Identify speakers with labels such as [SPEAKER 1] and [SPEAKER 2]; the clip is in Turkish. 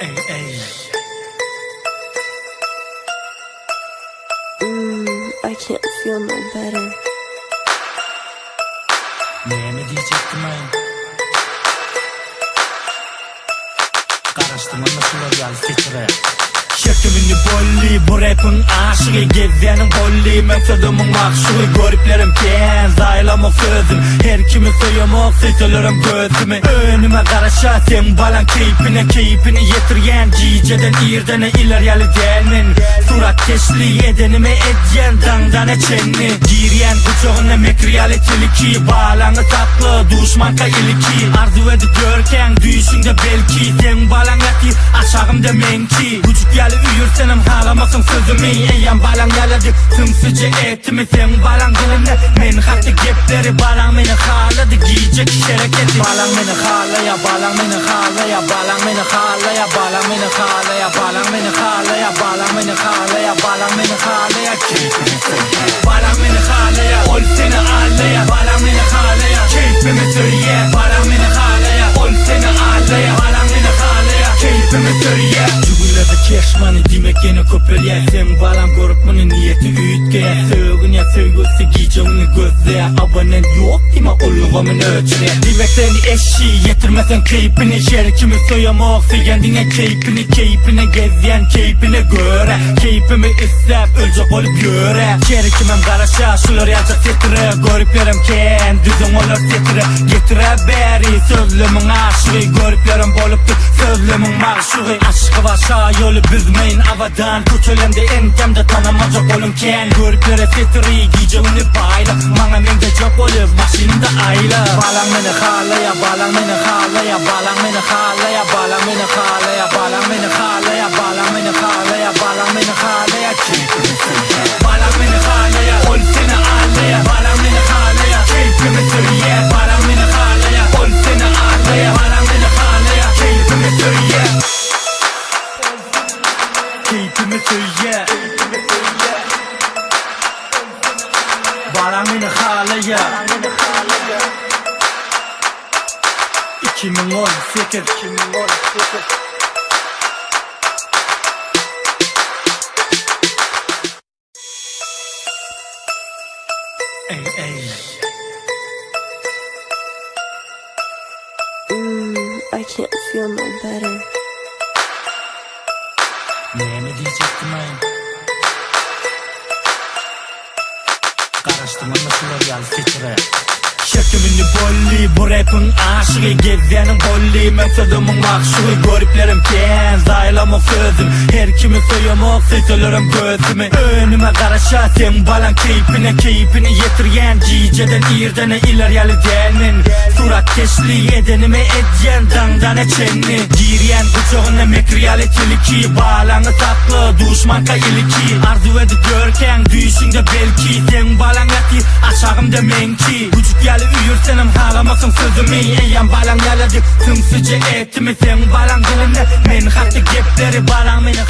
[SPEAKER 1] Ey ey.
[SPEAKER 2] I can't feel no better.
[SPEAKER 1] Ne diyecektim ben? Karıştırma nasıl ol fitre. Şekimini bolli, bu rapin aşığı. Gezenin bolli, mevzudumun makşuğu. Görüplerim ken, zaylamak sözüm. Her kimi soyamak, seytelerim gözümü. Önüme karışa, sen balan keyfini yetirgen. Ciceden irdene ileriyeli gelmin. Surat keşli, edenime edyen, dangdana çenni. Giryen kucağına mekriyalitelik. Balanı saklı, düşmanka iliki. Arzu edip görken, düşünde belki. Sen balan yaki, aşağımda menki. Küçük yali uyursanım halamasın sözümü. Eyyem balan yaladı, tımsıcı etimi. Sen balan dilimle, men hakkı gepleri. Balan beni haladı, giyecek şereketi. Balan beni halaya, balan beni halaya. Balan beni halaya, balan beni halaya. Balan beni halaya, balan beni halaya. Balan beni halaya, keyfimi söyle. Balan beni halaya, ol seni ağlaya. Balan beni halaya, keyfimi söyle. Balan beni halaya, ol seni ağlaya. Balan beni halaya, keyfimi söyle. Cügülerde keşmanı demek yine köpelye. Sen balan görüp bunu niyeti üyütke. Söğün ya söğüsü giyeceğini gözle. Abonen yok deme oluğumun ölçüne. Demek seni eşi yetirmesen keyfini. Şerikimi soyamak segendine keyfine gezeyen keyfine göre. Keyfimi istep ölecek olup göre. Şerikimim karışa şular yazık setire. Görüplerim ken düzün olur setire. Getire beri sözlümün aşığı. Görüplerim boluptu sözlümün marşuğu. Aşkı başa yolu büzmeyin avadan. Kuçölemde enkemde tanımacak olun ken. Görüplere setiri giyeceğini bayla. Mana mende çok olup maşinimde ayla. Balan beni halaya, balan beni halaya. Balan beni halaya, balan beni halaya. Balan beni halaya, balan beni halaya. Balan beni halaya, keyfimi söyle. Balan beni halaya, ol seni ağlaya. Balan beni halaya, keyfimi söyle. Balan beni halaya, ol seni ağlaya. Balan beni halaya, keyfimi söyle. Keyfimi söyle. Balan beni halaya. 2018 Ey ey.
[SPEAKER 2] I can't feel no better.
[SPEAKER 1] Ne diyecektim ben? Karıştırma nasıl ol fitre. Şekimini bolli, bu rapin aşığı. Gezenin bolli, mevzudumun makşuğu. Görüplerim ken, zaylamak sözüm. Her kimi soyamak, seytelerim gözümü. Önüme karışa, sen balan keyfini yetirgen. Ciceden irdene ileriyeli gelmin. Surat keşli, edenime edyen, dangdana çenni. Giryen kucağına mekriyalitelik. Balanı saklı, düşmanka iliki. Arzu edip görken, düşünde belki. Sen balan yaki, aşağımda menki. Küçük yali uyursanım halamasın sözümü. Eyyem balan yaladı, tımsıcı etimi. Sen balan dilimle, men hakkı gepleri. Balan beni